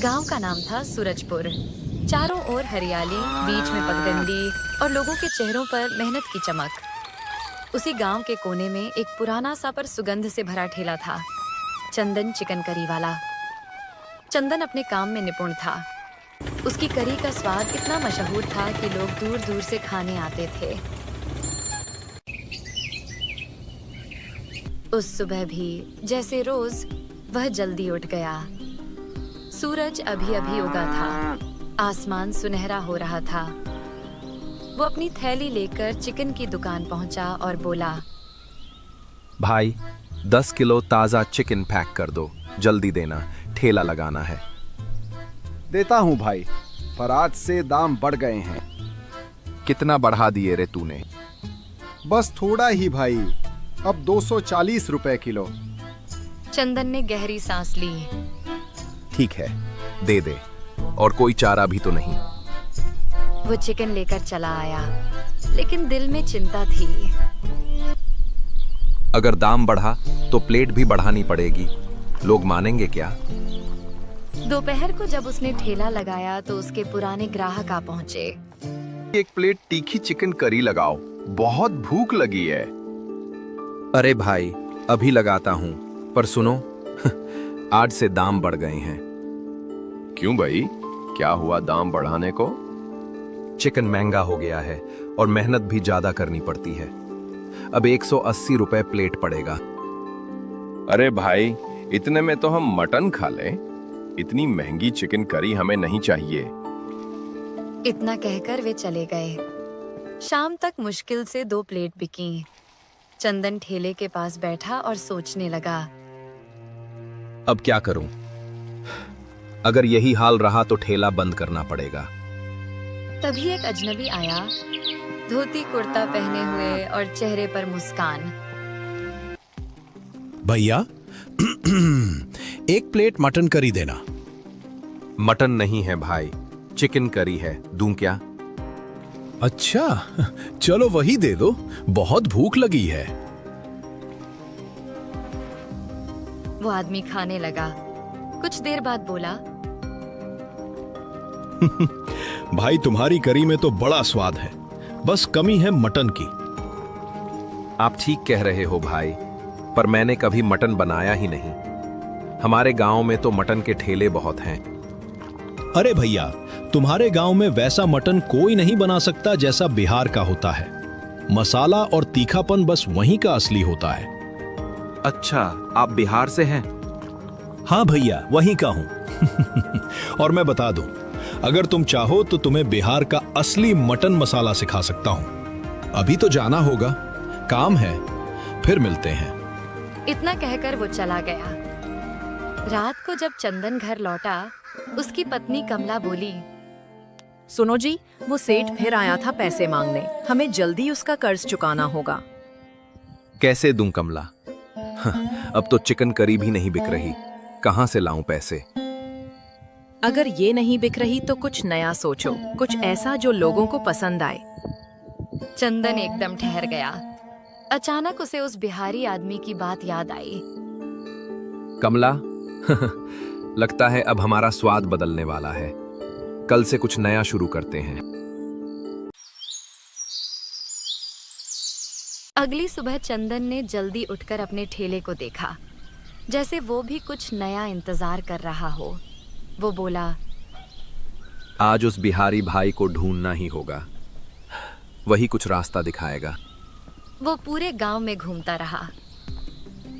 गांव का नाम था सूरजपुर। चारों ओर हरियाली, बीच में पगडंडी और लोगों के चेहरों पर मेहनत की चमक। उसी गांव के कोने में एक पुराना सा पर सुगंध से भरा ठेला था, चंदन चिकन करी वाला। चंदन अपने काम में निपुण था। उसकी करी का स्वाद इतना मशहूर था कि लोग दूर दूर से खाने आते थे। उस सुबह भी जैसे रोज वह जल्दी उठ गया। सूरज अभी अभी उगा था, आसमान सुनहरा हो रहा था। वो अपनी थैली लेकर चिकन की दुकान पहुंचा और बोला, भाई 10 किलो ताज़ा चिकन पैक कर दो, जल्दी देना, ठेला लगाना है। देता हूँ भाई, पर आज से दाम बढ़ गए हैं। कितना बढ़ा दिए रे तूने? बस थोड़ा ही भाई, अब 240 रुपए किलो। चंदन ने गहरी सांस ली। ठीक है, दे दे। और कोई चारा भी तो नहीं? वो चिकन लेकर चला आया, लेकिन दिल में चिंता थी। अगर दाम बढ़ा तो प्लेट भी बढ़ानी पड़ेगी, लोग मानेंगे क्या? दोपहर को जब उसने ठेला लगाया तो उसके पुराने ग्राहक आ पहुंचे। एक प्लेट तीखी चिकन करी लगाओ, बहुत भूख लगी है। अरे भाई, अभी लगाता हूँ, पर सुनो आज से दाम बढ़ गए हैं। क्यों भाई, क्या हुआ दाम बढ़ाने को? चिकन महंगा हो गया है और मेहनत भी ज्यादा करनी पड़ती है। अब 180 रुपए प्लेट पड़ेगा। अरे भाई, इतने में तो हम मटन खा लें। इतनी महंगी चिकन करी हमें नहीं चाहिए। इतना कहकर वे चले गए। शाम तक मुश्किल से 2 प्लेट बिकी। चंदन ठेले के पास बैठा और सोचने लगा, अब क्या करूं? अगर यही हाल रहा तो ठेला बंद करना पड़ेगा। तभी एक अजनबी आया, धोती कुर्ता पहने हुए और चेहरे पर मुस्कान। भैया एक प्लेट मटन करी देना। मटन नहीं है भाई, चिकन करी है, दूं क्या? अच्छा, चलो वही दे दो, बहुत भूख लगी है। वो आदमी खाने लगा। कुछ देर बाद बोला, भाई तुम्हारी करी में तो बड़ा स्वाद है, बस कमी है मटन की। आप ठीक कह रहे हो भाई, पर मैंने कभी मटन बनाया ही नहीं। हमारे गांव में तो मटन के ठेले बहुत हैं। अरे भैया, तुम्हारे गांव में वैसा मटन कोई नहीं बना सकता जैसा बिहार का होता है। मसाला और तीखापन बस वहीं का असली होता है। अच्छा, आप बिहार से हैं? हाँ भैया, वहीं का हूं। और मैं बता दूं, अगर तुम चाहो तो तुम्हें बिहार का असली मटन मसाला सिखा सकता हूं। अभी तो जाना होगा, काम है, फिर मिलते हैं। इतना कहकर वो चला गया। रात को जब चंदन घर लौटा, उसकी पत्नी कमला बोली, सुनो जी, वो सेठ फिर आया था पैसे मांगने। हमें जल्दी उसका कर्ज चुकाना होगा। कैसे दूं कमला? अब तो चिकन करी भी नहीं बिक रही, कहां से लाऊं पैसे? अगर ये नहीं बिक रही तो कुछ नया सोचो, कुछ ऐसा जो लोगों को पसंद आए। चंदन एकदम ठहर गया। अचानक उसे उस बिहारी आदमी की बात याद आई। कमला, लगता है अब हमारा स्वाद बदलने वाला है। कल से कुछ नया शुरू करते हैं। अगली सुबह चंदन ने जल्दी उठकर अपने ठेले को देखा, जैसे वो भी कुछ नया इंतजार कर रहा हो। वो बोला, आज उस बिहारी भाई को ढूंढना ही होगा, वही कुछ रास्ता दिखाएगा। वो पूरे गांव में घूमता रहा।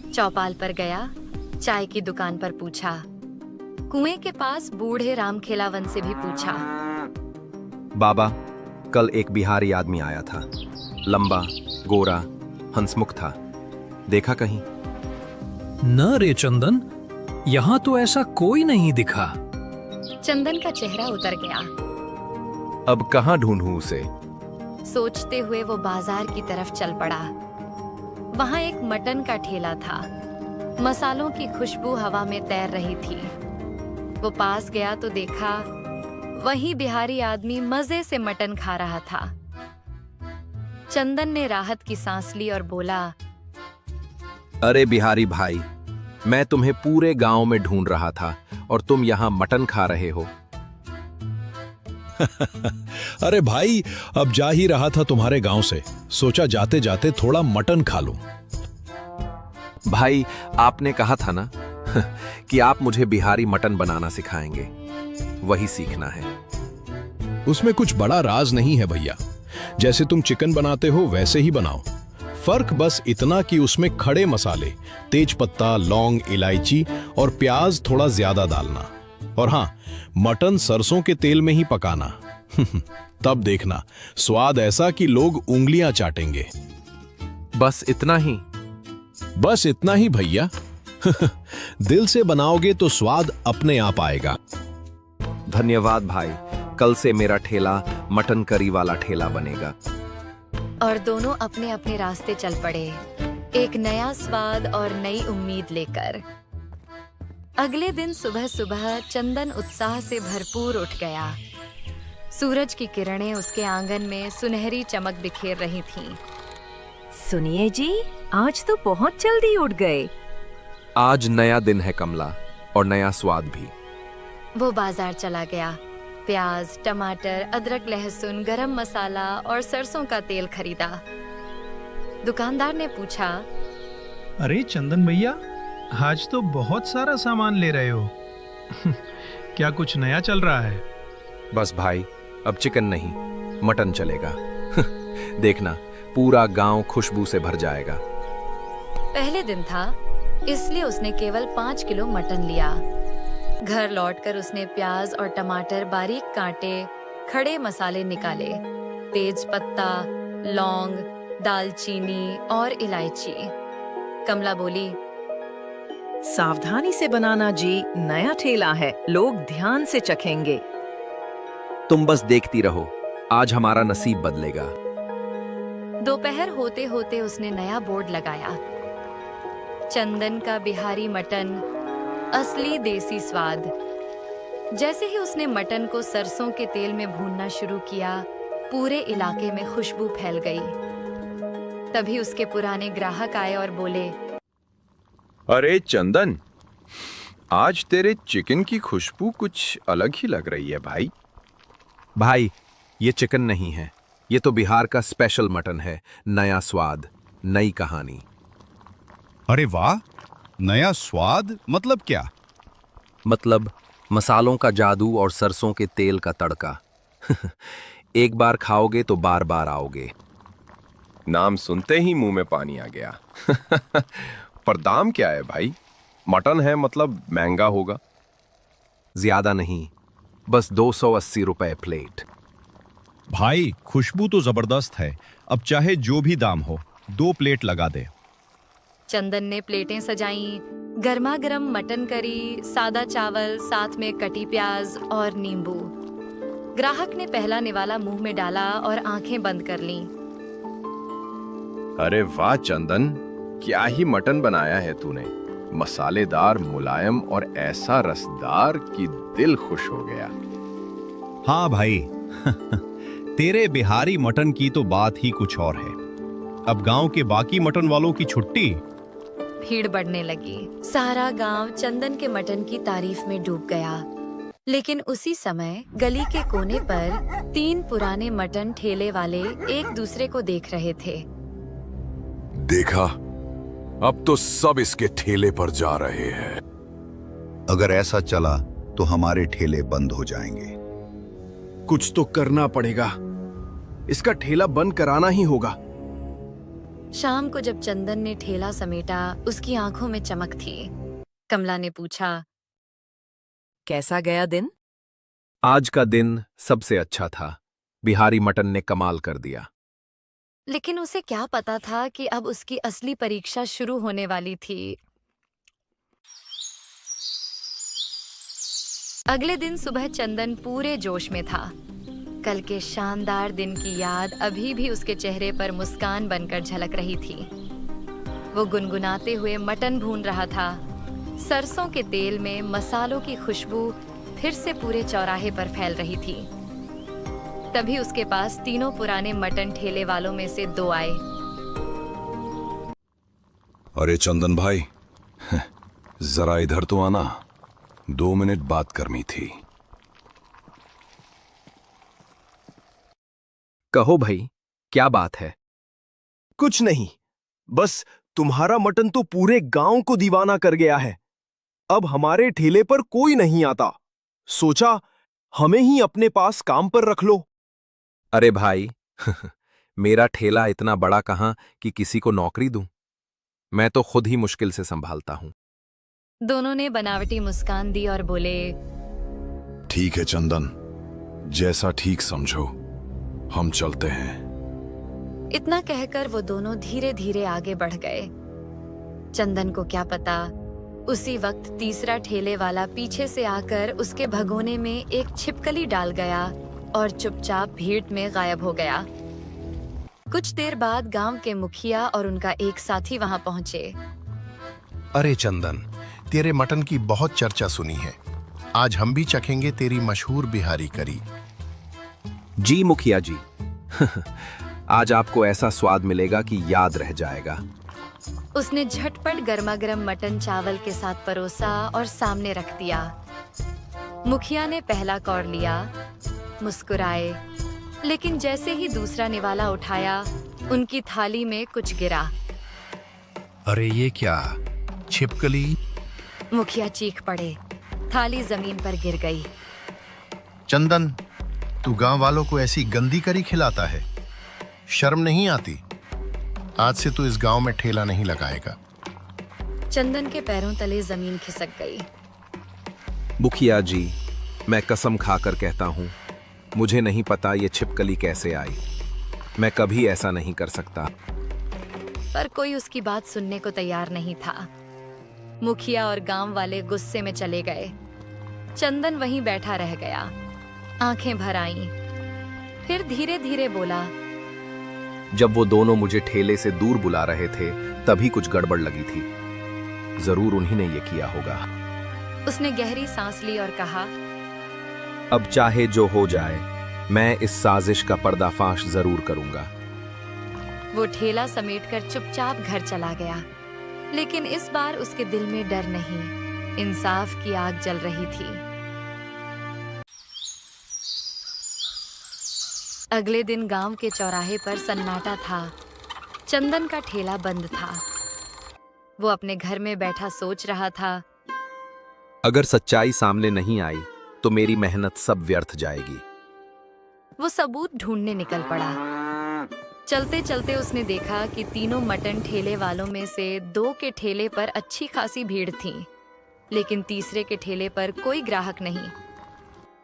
चौपाल पर गया, चाय की दुकान पर पूछा, कुएं के पास बूढ़े राम खेलावन से भी पूछा। बाबा, कल एक बिहारी आदमी आया था, लंबा, गोरा, हंसमुख था, देखा कहीं? न रे चंदन, यहाँ तो ऐसा कोई नहीं दिखा। चंदन का चेहरा उतर गया। अब कहाँ ढूंढूं उसे? सोचते हुए वो बाजार की तरफ चल पड़ा। वहां एक मटन का ठेला था। मसालों की खुशबू हवा में तैर रही थी। वो पास गया तो देखा, वही बिहारी आदमी मजे से मटन खा रहा था। चंदन ने राहत की सांस ली और बोला, अरे बिहारी भाई, मैं तुम्हें पूरे गांव में ढूंढ रहा था और तुम यहाँ मटन खा रहे हो। अरे भाई, अब जा ही रहा था तुम्हारे गांव से, सोचा जाते जाते थोड़ा मटन खा लूं। भाई, आपने कहा था ना कि आप मुझे बिहारी मटन बनाना सिखाएंगे, वही सीखना है। उसमें कुछ बड़ा राज नहीं है भैया, जैसे तुम चिकन बनाते हो वैसे ही बनाओ। फर्क बस इतना कि उसमें खड़े मसाले, तेज पत्ता, लौंग, इलायची और प्याज थोड़ा ज्यादा डालना। और हाँ, मटन सरसों के तेल में ही पकाना। तब देखना स्वाद ऐसा कि लोग उंगलियां चाटेंगे। बस इतना ही? बस इतना ही भैया। दिल से बनाओगे तो स्वाद अपने आप आएगा। धन्यवाद भाई, कल से मेरा ठेला मटन करी वाला ठेला बनेगा। और दोनों अपने अपने रास्ते चल पड़े, एक नया स्वाद और नई उम्मीद लेकर। अगले दिन सुबह सुबह चंदन उत्साह से भरपूर उठ गया। सूरज की किरणें उसके आंगन में सुनहरी चमक बिखेर रही थीं। सुनिए जी, आज तो बहुत जल्दी उठ गए। आज नया दिन है कमला, और नया स्वाद भी। वो बाजार चला गया। प्याज, टमाटर, अदरक, लहसुन, गरम मसाला और सरसों का तेल खरीदा। दुकानदार ने पूछा, अरे चंदन भैया, आज तो बहुत सारा सामान ले रहे हो। क्या कुछ नया चल रहा है? बस भाई, अब चिकन नहीं, मटन चलेगा। देखना, पूरा गांव खुशबू से भर जाएगा। पहले दिन था, इसलिए उसने केवल 5 किलो मटन लिया। घर लौटकर उसने प्याज और टमाटर बारीक काटे, खड़े मसाले निकाले, तेज पत्ता, लौंग, दालचीनी और इलायची। कमला बोली, सावधानी से बनाना जी, नया ठेला है, लोग ध्यान से चखेंगे। तुम बस देखती रहो, आज हमारा नसीब बदलेगा। दोपहर होते होते उसने नया बोर्ड लगाया, चंदन का बिहारी मटन, असली देसी स्वाद। जैसे ही उसने मटन को सरसों के तेल में भूनना शुरू किया, पूरे इलाके में खुशबू फैल गई। तभी उसके पुराने ग्राहक आए और बोले, अरे चंदन, आज तेरे चिकन की खुशबू कुछ अलग ही लग रही है भाई। भाई, ये चिकन नहीं है, ये तो बिहार का स्पेशल मटन है। नया स्वाद, नई कहानी। अरे वाह, नया स्वाद मतलब क्या? मतलब मसालों का जादू और सरसों के तेल का तड़का। एक बार खाओगे तो बार बार आओगे। नाम सुनते ही मुंह में पानी आ गया। पर दाम क्या है भाई? मटन है मतलब महंगा होगा। ज्यादा नहीं, बस 280 रुपए प्लेट। भाई, खुशबू तो जबरदस्त है, अब चाहे जो भी दाम हो, 2 प्लेट लगा दे। चंदन ने प्लेटें सजाईं, गर्मा गर्म मटन करी, सादा चावल, साथ में कटी प्याज और नींबू। ग्राहक ने पहला निवाला मुंह में डाला और आंखें बंद कर लीं। अरे वाह चंदन, क्या ही मटन बनाया है तूने। मसालेदार, मुलायम और ऐसा रसदार कि दिल खुश हो गया। हाँ भाई, तेरे बिहारी मटन की तो बात ही कुछ और है। अब गांव के बाकी मटन वालों की छुट्टी। भीड़ बढ़ने लगी। सारा गांव चंदन के मटन की तारीफ में डूब गया। लेकिन उसी समय गली के कोने पर 3 पुराने मटन ठेले वाले एक दूसरे को देख रहे थे। देखा, अब तो सब इसके ठेले पर जा रहे हैं। अगर ऐसा चला तो हमारे ठेले बंद हो जाएंगे। कुछ तो करना पड़ेगा, इसका ठेला बंद कराना ही होगा। शाम को जब चंदन ने ठेला समेटा, उसकी आंखों में चमक थी। कमला ने पूछा, कैसा गया दिन? आज का दिन सबसे अच्छा था। बिहारी मटन ने कमाल कर दिया। लेकिन उसे क्या पता था कि अब उसकी असली परीक्षा शुरू होने वाली थी। अगले दिन सुबह चंदन पूरे जोश में था। कल के शानदार दिन की याद अभी भी उसके चेहरे पर मुस्कान बनकर झलक रही थी। वो गुनगुनाते हुए मटन भून रहा था। सरसों के तेल में मसालों की खुशबू फिर से पूरे चौराहे पर फैल रही थी। तभी उसके पास 3 पुराने मटन ठेले वालों में से 2 आए। अरे चंदन भाई, जरा इधर तो आना। 2 मिनट बात करनी थी। कहो भाई, क्या बात है? कुछ नहीं, बस तुम्हारा मटन तो पूरे गांव को दीवाना कर गया है। अब हमारे ठेले पर कोई नहीं आता। सोचा हमें ही अपने पास काम पर रख लो। अरे भाई मेरा ठेला इतना बड़ा कहाँ कि किसी को नौकरी दूं? मैं तो खुद ही मुश्किल से संभालता हूं। दोनों ने बनावटी मुस्कान दी और बोले, ठीक है चंदन, जैसा ठीक समझो, हम चलते हैं। इतना कहकर वो दोनों धीरे धीरे आगे बढ़ गए। चंदन को क्या पता, उसी वक्त तीसरा ठेले वाला पीछे से आकर उसके भगोने में एक छिपकली डाल गया और चुपचाप भीड़ में गायब हो गया। कुछ देर बाद गांव के मुखिया और उनका एक साथी वहां पहुंचे। अरे चंदन, तेरे मटन की बहुत चर्चा सुनी है। आज हम भी चखेंगे तेरी मशहूर बिहारी करी। जी मुखिया जी आज आपको ऐसा स्वाद मिलेगा कि याद रह जाएगा। उसने झटपट गर्मागर्म मटन चावल के साथ परोसा और सामने रख दिया। मुखिया ने पहला कौर लिया, मुस्कुराए, लेकिन जैसे ही दूसरा निवाला उठाया, उनकी थाली में कुछ गिरा। अरे ये क्या, छिपकली? मुखिया चीख पड़े। थाली जमीन पर गिर गई। चंदन, तू गांव वालों को ऐसी गंदी करी खिलाता है, शर्म नहीं आती? आज से तू इस गांव में ठेला नहीं लगाएगा। चंदन के पैरों तले जमीन खिसक गई। मुखिया जी, मैं कसम खाकर कहता हूं, मुझे नहीं पता ये छिपकली कैसे आई। मैं कभी ऐसा नहीं कर सकता। पर कोई उसकी बात सुनने को तैयार नहीं था। मुखिया और गांव वाले गुस्से में चले गए। चंदन वहीं बैठा रह गया, आंखें भर आईं। फिर धीरे धीरे बोला, जब वो दोनों मुझे ठेले से दूर बुला रहे थे, तभी कुछ गड़बड़ लगी थी। जरूर उन्हीं ने ये किया होगा। उसने गहरी सांस ली और कहा, अब चाहे जो हो जाए, मैं इस साजिश का पर्दाफाश जरूर करूंगा। वो ठेला समेटकर चुपचाप घर चला गया। लेकिन इस बार उसके दिल में डर नहीं, इंसाफ की आग जल रही थी। अगले दिन गांव के चौराहे पर सन्नाटा था। चंदन का ठेला बंद था। वो अपने घर में बैठा सोच रहा था, अगर सच्चाई सामने नहीं आई तो मेरी मेहनत सब व्यर्थ जाएगी। वो सबूत ढूंढने निकल पड़ा। चलते चलते उसने देखा कि तीनों मटन ठेले वालों में से 2 के ठेले पर अच्छी खासी भीड़ थी, लेकिन तीसरे के ठेले पर कोई ग्राहक नहीं।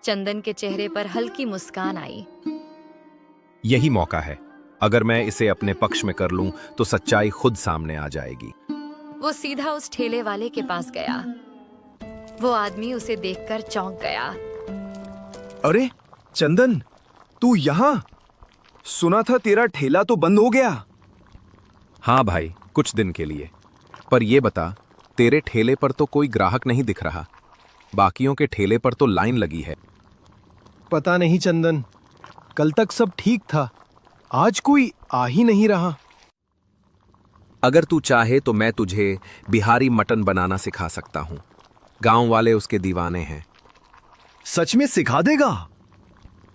चंदन के चेहरे पर हल्की मुस्कान आई। यही मौका है। अगर मैं इसे अपने पक्ष में कर लूं तो सच्चाई खुद सामने आ जाएगी। वो सीधा उस ठेले वाले के पास गया। वो आदमी उसे देखकर चौंक गया। अरे चंदन, तू यहाँ? सुना था तेरा ठेला तो बंद हो गया। हाँ भाई, कुछ दिन के लिए। पर ये बता, तेरे ठेले पर तो कोई ग्राहक नहीं दिख रहा। बाकियों के ठेले पर तो लाइन लगी है। पता नहीं चंदन, कल तक सब ठीक था, आज कोई आ ही नहीं रहा। अगर तू चाहे तो मैं तुझे बिहारी मटन बनाना सिखा सकता हूँ। गांव वाले उसके दीवाने हैं। सच में सिखा देगा?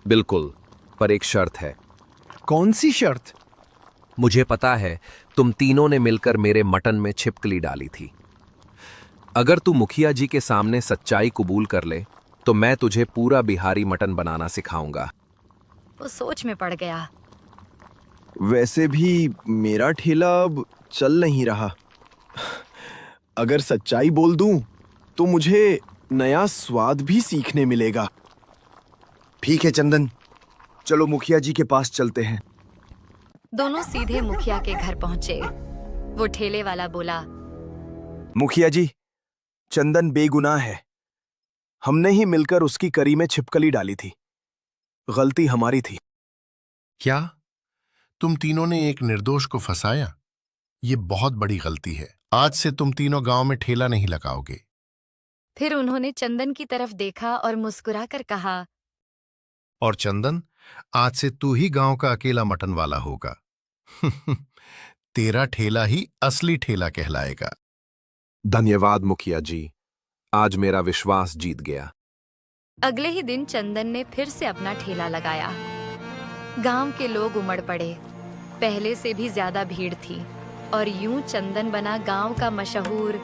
बिल्कुल, पर एक शर्त है। कौन सी शर्त? मुझे पता है तुम तीनों ने मिलकर मेरे मटन में छिपकली डाली थी। अगर तू मुखिया जी के सामने सच्चाई कबूल कर ले तो मैं तुझे पूरा बिहारी मटन बनाना सिखाऊंगा। वो सोच में पड़ गया। वैसे भी मेरा ठेला अब चल नहीं रहा। अगर सच्चाई बोल दूं तो मुझे नया स्वाद भी सीखने मिलेगा। ठीक है चंदन, चलो मुखिया जी के पास चलते हैं। दोनों सीधे मुखिया के घर पहुंचे। वो ठेले वाला बोला, मुखिया जी, चंदन बेगुनाह है। हमने ही मिलकर उसकी करी में छिपकली डाली थी। गलती हमारी थी। क्या तुम तीनों ने एक निर्दोष को फंसाया? ये बहुत बड़ी गलती है। आज से तुम तीनों गांव में ठेला नहीं लगाओगे। फिर उन्होंने चंदन की तरफ देखा और मुस्कुराकर कहा, और चंदन, आज से तू ही गांव का अकेला मटन वाला होगा। तेरा ठेला ही असली ठेला कहलाएगा। धन्यवाद मुखिया जी, आज मेरा विश्वास जीत गया। अगले ही दिन चंदन ने फिर से अपना ठेला लगाया। गांव के लोग उमड़ पड़े। पहले से भी ज्यादा भीड़ थी और यूं चंदन बना गांव का मशहूर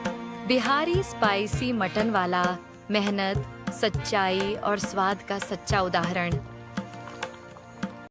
बिहारी स्पाइसी मटन वाला, मेहनत, सच्चाई और स्वाद का सच्चा उदाहरण।